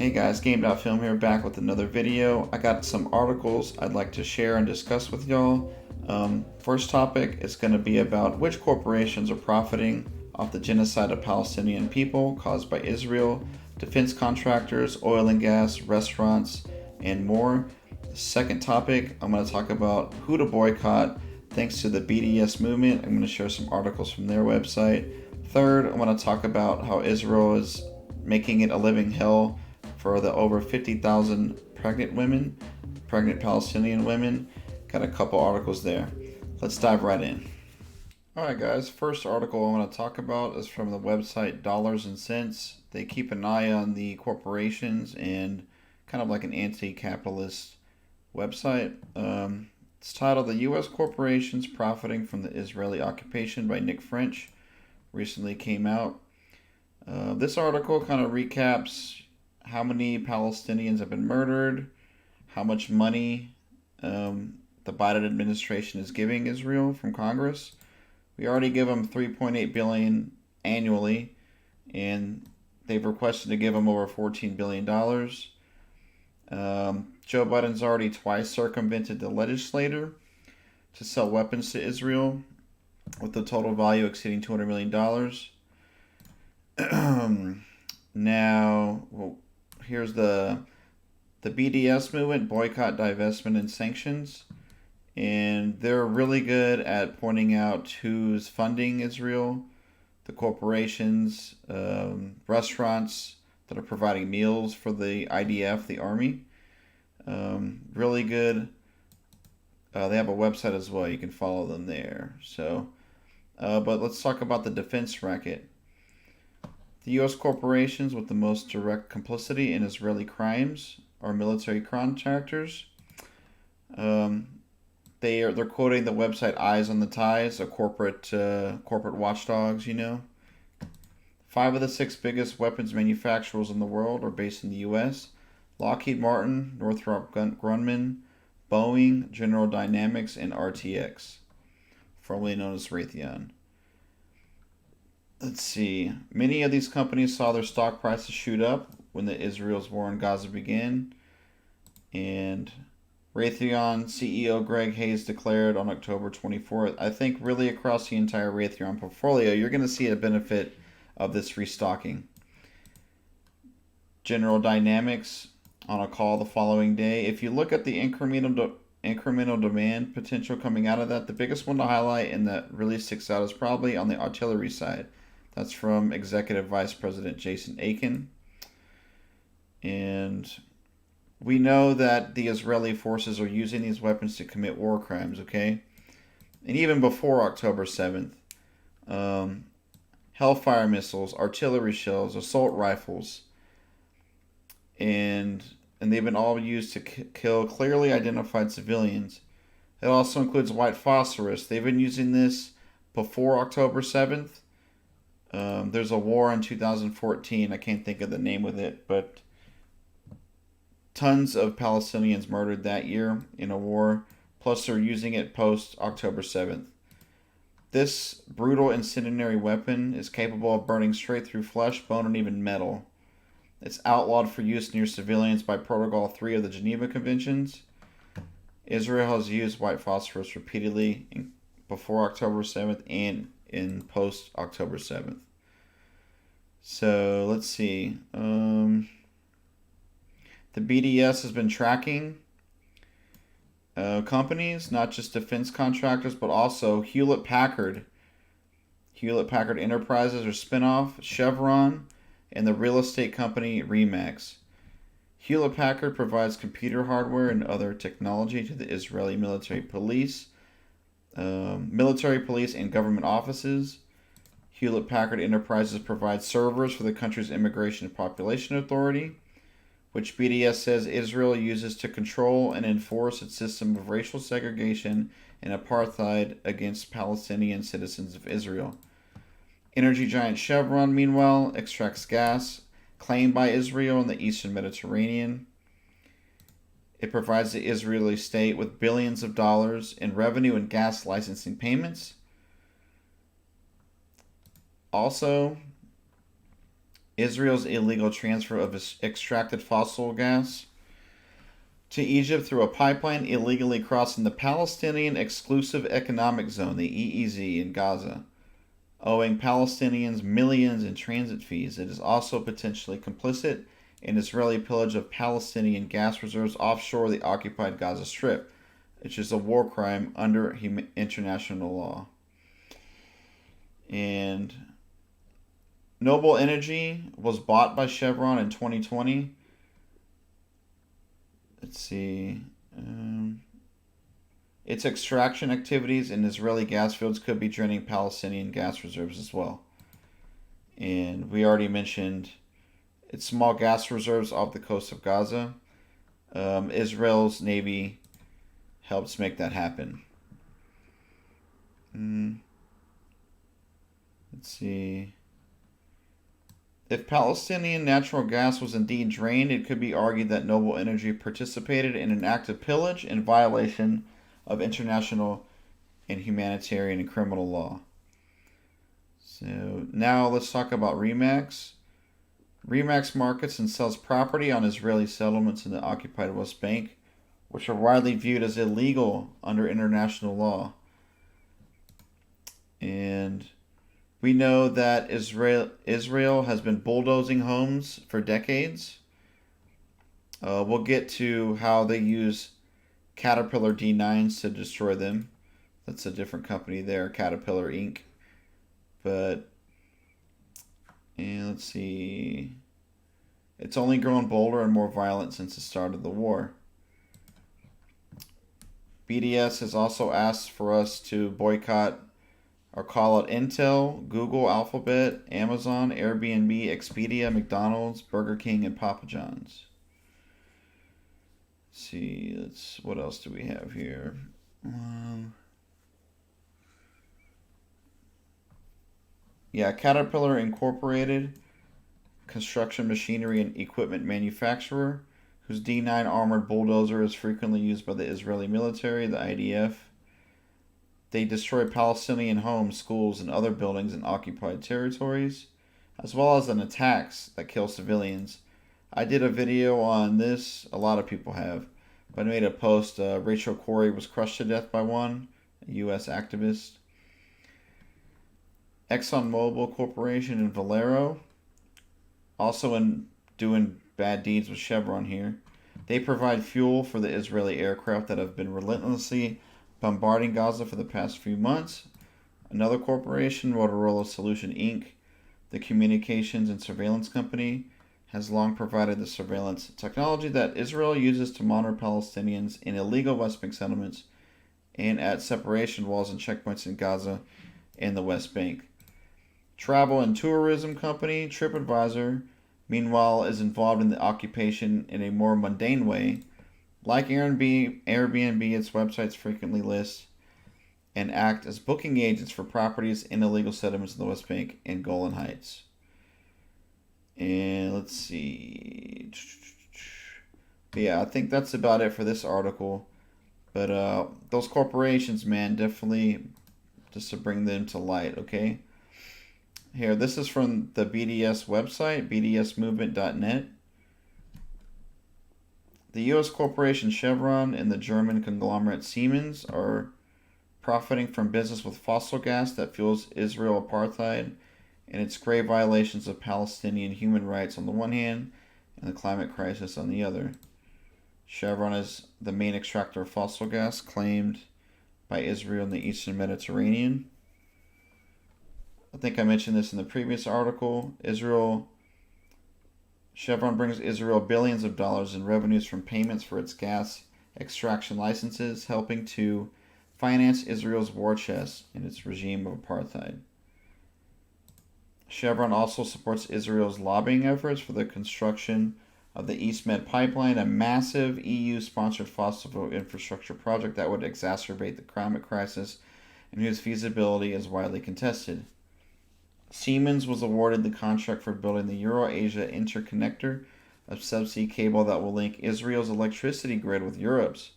Hey guys, Game.Film here, back with another video. I got some articles I'd like to share and discuss with y'all. First topic is going to be about which corporations are profiting off the genocide of Palestinian people caused by Israel, defense contractors, oil and gas, restaurants, and more. The second topic, I'm going to talk about who to boycott thanks to the BDS movement. I'm going to share some articles from their website. Third, I want to talk about how Israel is making it a living hell for the over 50,000 pregnant Palestinian women. Got a couple articles there. Let's dive right in. Alright guys, first article I want to talk about is from the website Dollars and Cents. They keep an eye on the corporations and kind of like an anti-capitalist website. It's titled The U.S. Corporations Profiting from the Israeli Occupation by Nick French. Recently came out. This article kind of recaps how many Palestinians have been murdered, how much money the Biden administration is giving Israel from Congress. We already give them $3.8 billion annually, and they've requested to give them over $14 billion. Joe Biden's already twice circumvented the legislature to sell weapons to Israel, with the total value exceeding $200 million. Now, well, here's the BDS movement, boycott, divestment, and sanctions. And they're really good at pointing out who's funding Israel, the corporations, restaurants that are providing meals for the IDF, the army. Really good. They have a website as well. You can follow them there. But let's talk about the defense racket. The U.S. corporations with the most direct complicity in Israeli crimes are military contractors. They're quoting the website Eyes on the Ties, a corporate watchdogs. 5 of the 6 biggest weapons manufacturers in the world are based in the U.S. Lockheed Martin, Northrop Grumman, Boeing, General Dynamics, and RTX, formerly known as Raytheon. Let's see. Many of these companies saw their stock prices shoot up when the Israel's war in Gaza began. And Raytheon CEO Greg Hayes declared on October 24th, I think really across the entire Raytheon portfolio, you're going to see a benefit of this restocking. General Dynamics on a call the following day. If you look at the incremental demand potential coming out of that, the biggest one to highlight and that really sticks out is probably on the artillery side. That's from Executive Vice President Jason Aiken. And we know that the Israeli forces are using these weapons to commit war crimes, okay? And even before October 7th, Hellfire missiles, artillery shells, assault rifles, and they've been all used to kill clearly identified civilians. It also includes white phosphorus. They've been using this before October 7th. There's a war in 2014. I can't think of the name of it, but tons of Palestinians murdered that year in a war. Plus, they're using it post October 7th. This brutal incendiary weapon is capable of burning straight through flesh, bone, and even metal. It's outlawed for use near civilians by Protocol 3 of the Geneva Conventions. Israel has used white phosphorus repeatedly before October 7th and in post-October 7th. So, let's see. The BDS has been tracking companies, not just defense contractors, but also Hewlett-Packard. Hewlett-Packard Enterprises or spinoff, Chevron, and the real estate company Remax. Hewlett-Packard provides computer hardware and other technology to the Israeli military police and government offices. Hewlett-Packard Enterprises provides servers for the country's Immigration and Population Authority, which BDS says Israel uses to control and enforce its system of racial segregation and apartheid against Palestinian citizens of Israel. Energy giant Chevron, meanwhile, extracts gas claimed by Israel in the eastern Mediterranean. It provides the Israeli state with billions of dollars in revenue and gas licensing payments. Also, Israel's illegal transfer of extracted fossil gas to Egypt through a pipeline illegally crossing the Palestinian Exclusive Economic Zone, the EEZ, in Gaza, owing Palestinians millions in transit fees. It is also potentially complicit in Israeli pillage of Palestinian gas reserves offshore the occupied Gaza Strip, which is a war crime under international law. And Noble Energy was bought by Chevron in 2020. Let's see. Its extraction activities in Israeli gas fields could be draining Palestinian gas reserves as well. And we already mentioned its small gas reserves off the coast of Gaza. Israel's Navy helps make that happen. Let's see. If Palestinian natural gas was indeed drained, it could be argued that Noble Energy participated in an act of pillage in violation of international and humanitarian and criminal law. So now let's talk about Remax. Remax markets and sells property on Israeli settlements in the occupied West Bank, which are widely viewed as illegal under international law. And we know that Israel has been bulldozing homes for decades. We'll get to how they use Caterpillar D9s to destroy them. That's a different company there, Caterpillar Inc. But, and let's see. It's only grown bolder and more violent since the start of the war. BDS has also asked for us to boycott or call out Intel, Google, Alphabet, Amazon, Airbnb, Expedia, McDonald's, Burger King, and Papa John's. Let's see, what else do we have here? Caterpillar Incorporated, construction machinery and equipment manufacturer, whose D9 armored bulldozer is frequently used by the Israeli military, the IDF. They destroy Palestinian homes, schools, and other buildings in occupied territories, as well as in attacks that kill civilians. I did a video on this, a lot of people have, but I made a post. Rachel Corrie was crushed to death by one, a U.S. activist. ExxonMobil Corporation and Valero, also in doing bad deeds with Chevron here. They provide fuel for the Israeli aircraft that have been relentlessly bombarding Gaza for the past few months. Another corporation, Motorola Solution Inc., the communications and surveillance company, has long provided the surveillance technology that Israel uses to monitor Palestinians in illegal West Bank settlements and at separation walls and checkpoints in Gaza and the West Bank. Travel and tourism company, TripAdvisor, meanwhile, is involved in the occupation in a more mundane way. Like Airbnb, its websites frequently list and act as booking agents for properties in illegal settlements in the West Bank and Golan Heights. And let's see. Yeah, I think that's about it for this article. But those corporations, man, definitely just to bring them to light, okay? Here, this is from the BDS website, bdsmovement.net. The U.S. corporation Chevron and the German conglomerate Siemens are profiting from business with fossil gas that fuels Israel apartheid and its grave violations of Palestinian human rights on the one hand and the climate crisis on the other. Chevron is the main extractor of fossil gas claimed by Israel in the Eastern Mediterranean. I think I mentioned this in the previous article. Chevron brings Israel billions of dollars in revenues from payments for its gas extraction licenses, helping to finance Israel's war chest and its regime of apartheid. Chevron also supports Israel's lobbying efforts for the construction of the East Med pipeline, a massive EU-sponsored fossil fuel infrastructure project that would exacerbate the climate crisis and whose feasibility is widely contested. Siemens was awarded the contract for building the Euro-Asia interconnector, a subsea cable that will link Israel's electricity grid with Europe's,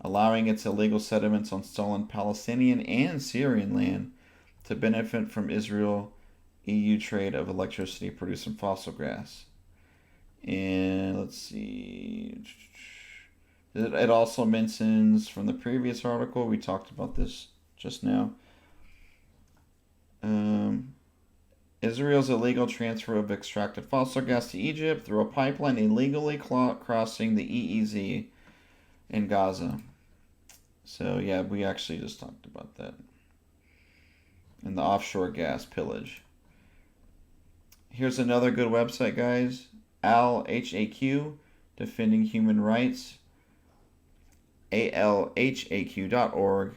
allowing its illegal settlements on stolen Palestinian and Syrian land to benefit from Israel EU trade of electricity produced from fossil gas. And let's see. It also mentions from the previous article, we talked about this just now. Israel's illegal transfer of extracted fossil gas to Egypt through a pipeline illegally crossing the EEZ in Gaza. So yeah, we actually just talked about that. And the offshore gas pillage. Here's another good website, guys. ALHAQ, Defending Human Rights. ALHAQ.org.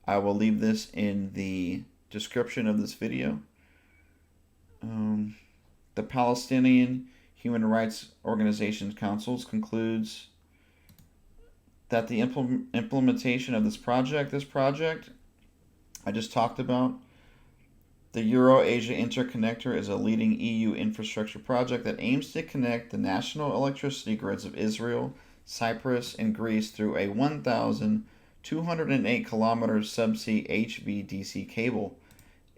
I will leave this in the description of this video. The Palestinian Human Rights Organization Council concludes that the implementation of this project I just talked about, the Euro-Asia Interconnector, is a leading EU infrastructure project that aims to connect the national electricity grids of Israel, Cyprus, and Greece through a 1,208 kilometer subsea HVDC cable.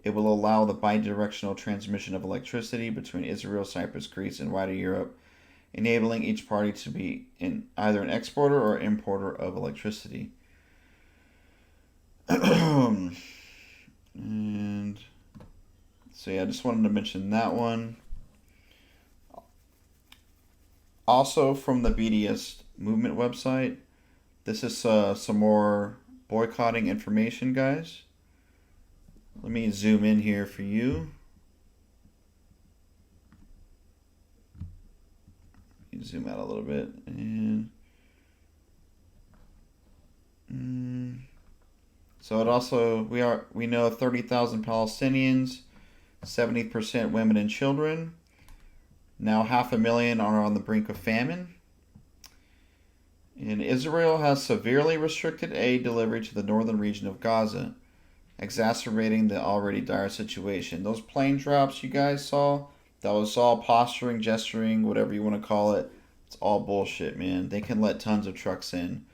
It will allow the bidirectional transmission of electricity between Israel, Cyprus, Greece, and wider Europe, enabling each party to be either an exporter or importer of electricity. And so yeah, I just wanted to mention that one. Also from the BDS movement website, this is some more boycotting information, guys. Let me zoom in here for you. Zoom out a little bit. And so it also, we know 30,000 Palestinians, 70% women and children. Now 500,000 are on the brink of famine. And Israel has severely restricted aid delivery to the northern region of Gaza, exacerbating the already dire situation. Those plane drops you guys saw, that was all posturing, gesturing, whatever you want to call it. It's all bullshit, man. They can let tons of trucks in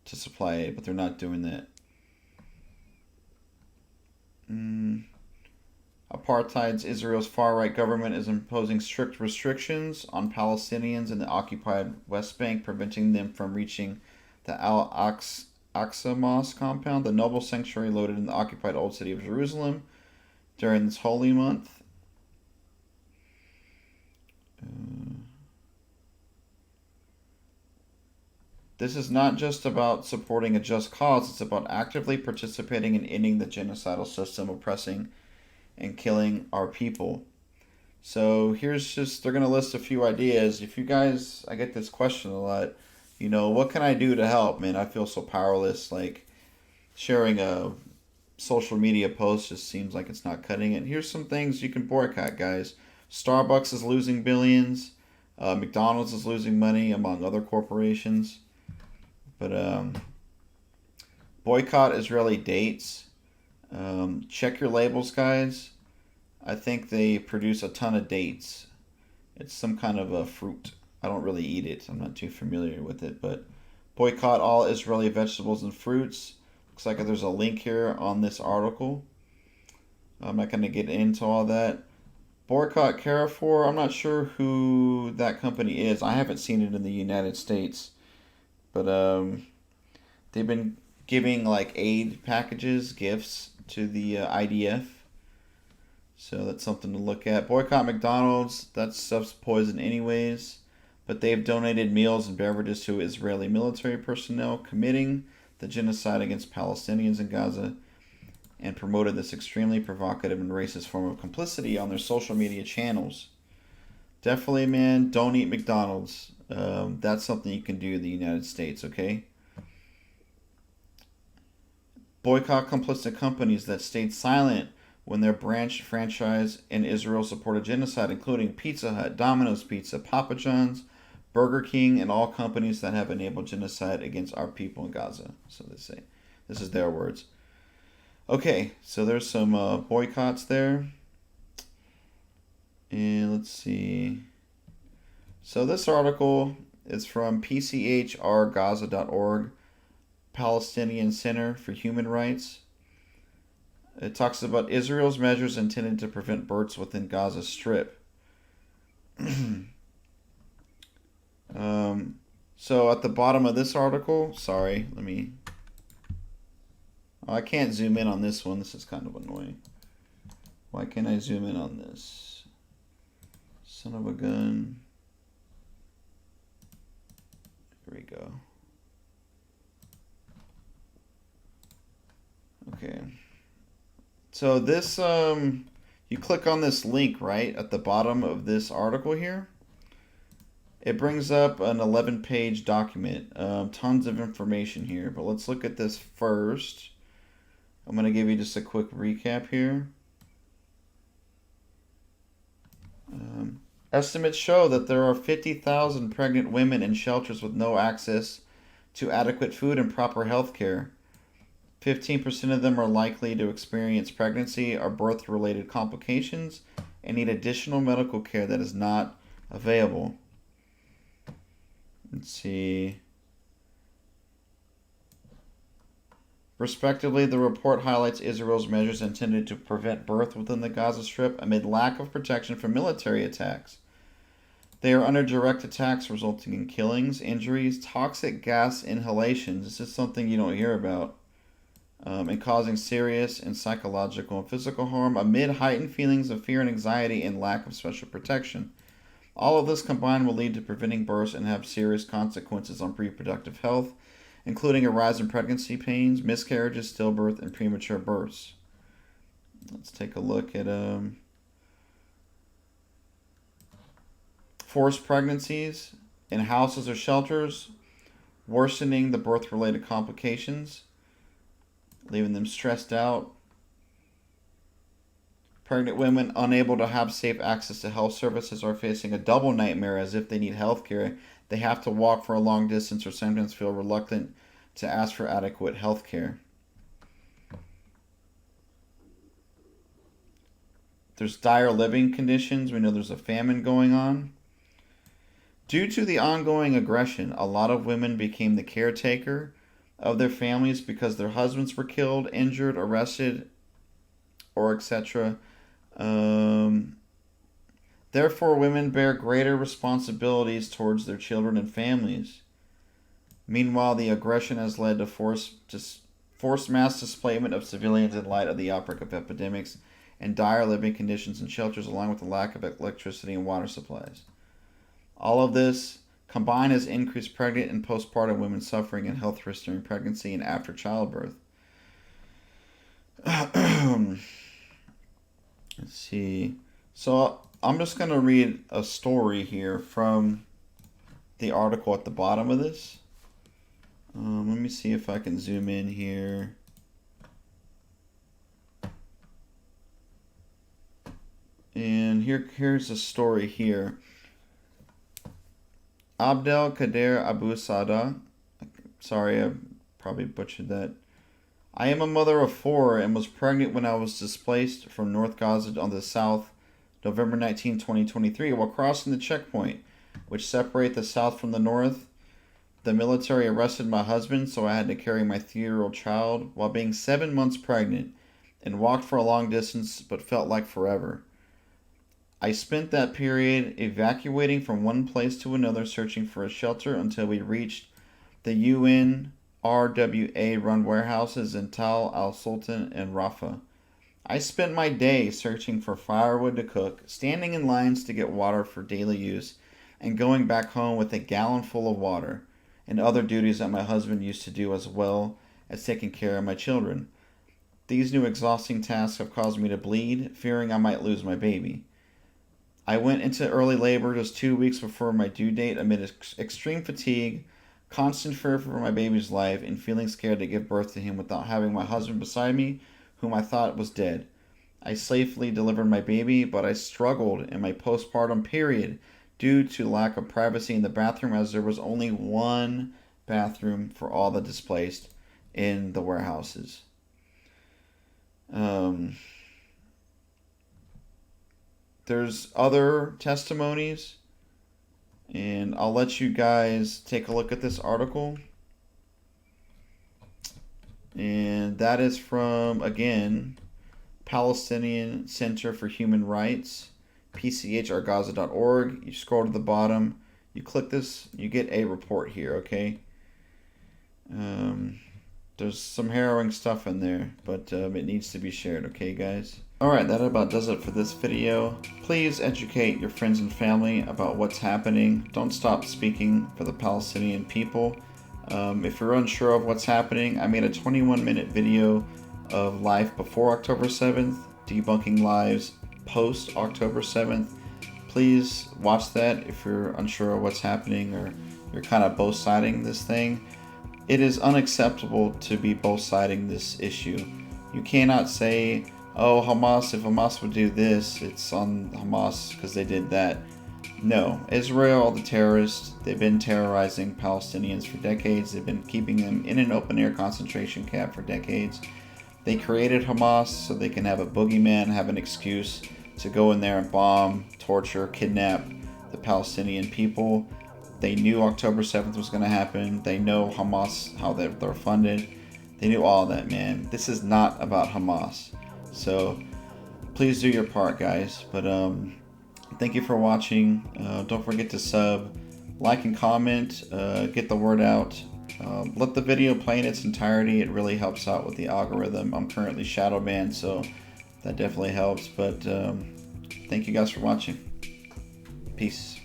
to supply aid, but they're not doing that. Apartheid's Israel's far-right government is imposing strict restrictions on Palestinians in the occupied West Bank, preventing them from reaching the Al-Aqsa Mosque compound, the noble sanctuary located in the occupied Old City of Jerusalem, during this holy month. This is not just about supporting a just cause, it's about actively participating in ending the genocidal system oppressing and killing our people. So here's they're going to list a few ideas. If you guys, I get this question a lot, what can I do to help? Man, I feel so powerless. Like, sharing a social media post just seems like it's not cutting it. Here's some things you can boycott, guys. Starbucks is losing billions. McDonald's is losing money, among other corporations. But boycott Israeli dates. Check your labels, guys. I think they produce a ton of dates. It's some kind of a fruit. I don't really eat it. I'm not too familiar with it. But boycott all Israeli vegetables and fruits. Looks like there's a link here on this article. I'm not going to get into all that. Boycott Carrefour. I'm not sure who that company is. I haven't seen it in the United States. But they've been giving like aid packages, gifts to the IDF. So that's something to look at. Boycott McDonald's. That stuff's poison anyways. But they've donated meals and beverages to Israeli military personnel committing the genocide against Palestinians in Gaza, and promoted this extremely provocative and racist form of complicity on their social media channels. Definitely, man, don't eat McDonald's. That's something you can do in the United States, okay? Boycott complicit companies that stayed silent when their franchise in Israel supported genocide, including Pizza Hut, Domino's Pizza, Papa John's, Burger King, and all companies that have enabled genocide against our people in Gaza. So they say. This is their words. Okay, so there's some boycotts there. And let's see. So this article is from PCHRGaza.org, Palestinian Center for Human Rights. It talks about Israel's measures intended to prevent births within Gaza Strip. So at the bottom of this article, sorry, I can't zoom in on this one. This is kind of annoying. Why can't I zoom in on this? Son of a gun. Here we go. Okay. So this, you click on this link right at the bottom of this article here. It brings up an 11-page document. Tons of information here, but let's look at this first. I'm going to give you just a quick recap here. Estimates show that there are 50,000 pregnant women in shelters with no access to adequate food and proper health care. 15% of them are likely to experience pregnancy or birth-related complications and need additional medical care that is not available. Let's see. Respectively, the report highlights Israel's measures intended to prevent birth within the Gaza Strip amid lack of protection from military attacks. They are under direct attacks resulting in killings, injuries, toxic gas inhalations. This is something you don't hear about. And causing serious and psychological and physical harm amid heightened feelings of fear and anxiety and lack of special protection. All of this combined will lead to preventing births and have serious consequences on reproductive health, including a rise in pregnancy pains, miscarriages, stillbirth, and premature births. Let's take a look at forced pregnancies in houses or shelters, worsening the birth-related complications, leaving them stressed out. Pregnant women unable to have safe access to health services are facing a double nightmare as if they need health care. They have to walk for a long distance or sometimes feel reluctant to ask for adequate health care. There's dire living conditions. We know there's a famine going on. Due to the ongoing aggression, a lot of women became the caretaker of their families because their husbands were killed, injured, arrested, or etc. Therefore, women bear greater responsibilities towards their children and families. Meanwhile, the aggression has led to forced mass displacement of civilians in light of the outbreak of epidemics and dire living conditions in shelters, along with the lack of electricity and water supplies. All of this combined has increased pregnant and postpartum women suffering and health risks during pregnancy and after childbirth. Let's see. So I'm just going to read a story here from the article at the bottom of this. Let me see if I can zoom in here. And here's a story here. Abdel Kader Abu Sada. Sorry, I probably butchered that. I am a mother of 4 and was pregnant when I was displaced from North Gaza on the south, November 19, 2023, while crossing the checkpoint, which separate the south from the north. The military arrested my husband, so I had to carry my 3-year-old child while being 7 months pregnant and walked for a long distance but felt like forever. I spent that period evacuating from one place to another, searching for a shelter until we reached the UNRWA-run warehouses in Tal al-Sultan and Rafah. I spent my day searching for firewood to cook, standing in lines to get water for daily use, and going back home with a gallon full of water, and other duties that my husband used to do as well as taking care of my children. These new exhausting tasks have caused me to bleed, fearing I might lose my baby. I went into early labor just 2 weeks before my due date amid extreme fatigue, constant fear for my baby's life, and feeling scared to give birth to him without having my husband beside me, whom I thought was dead. I safely delivered my baby, but I struggled in my postpartum period due to lack of privacy in the bathroom, as there was only one bathroom for all the displaced in the warehouses. There's other testimonies, and I'll let you guys take a look at this article. And that is from, again, Palestinian Center for Human Rights, pchrgaza.org. You scroll to the bottom, you click this, you get a report here, okay? There's some harrowing stuff in there, but it needs to be shared, okay, guys? Alright, that about does it for this video. Please educate your friends and family about what's happening. Don't stop speaking for the Palestinian people. If you're unsure of what's happening, I made a 21-minute video of life before October 7th, debunking lies post October 7th. Please watch that if you're unsure of what's happening or you're kind of both-siding this thing. It is unacceptable to be both-siding this issue. You cannot say, oh, Hamas, if Hamas would do this, it's on Hamas because they did that. No, Israel, the terrorists, they've been terrorizing Palestinians for decades. They've been keeping them in an open-air concentration camp for decades. They created Hamas so they can have a boogeyman, have an excuse to go in there and bomb, torture, kidnap the Palestinian people. They knew October 7th was going to happen. They know Hamas, how they're funded. They knew all that, man. This is not about Hamas. So please do your part, guys. But thank you for watching. Don't forget to sub, like, and comment. Get the word out. Let the video play in its entirety. It really helps out with the algorithm. I'm currently shadow banned, so that definitely helps. But thank you guys for watching. Peace.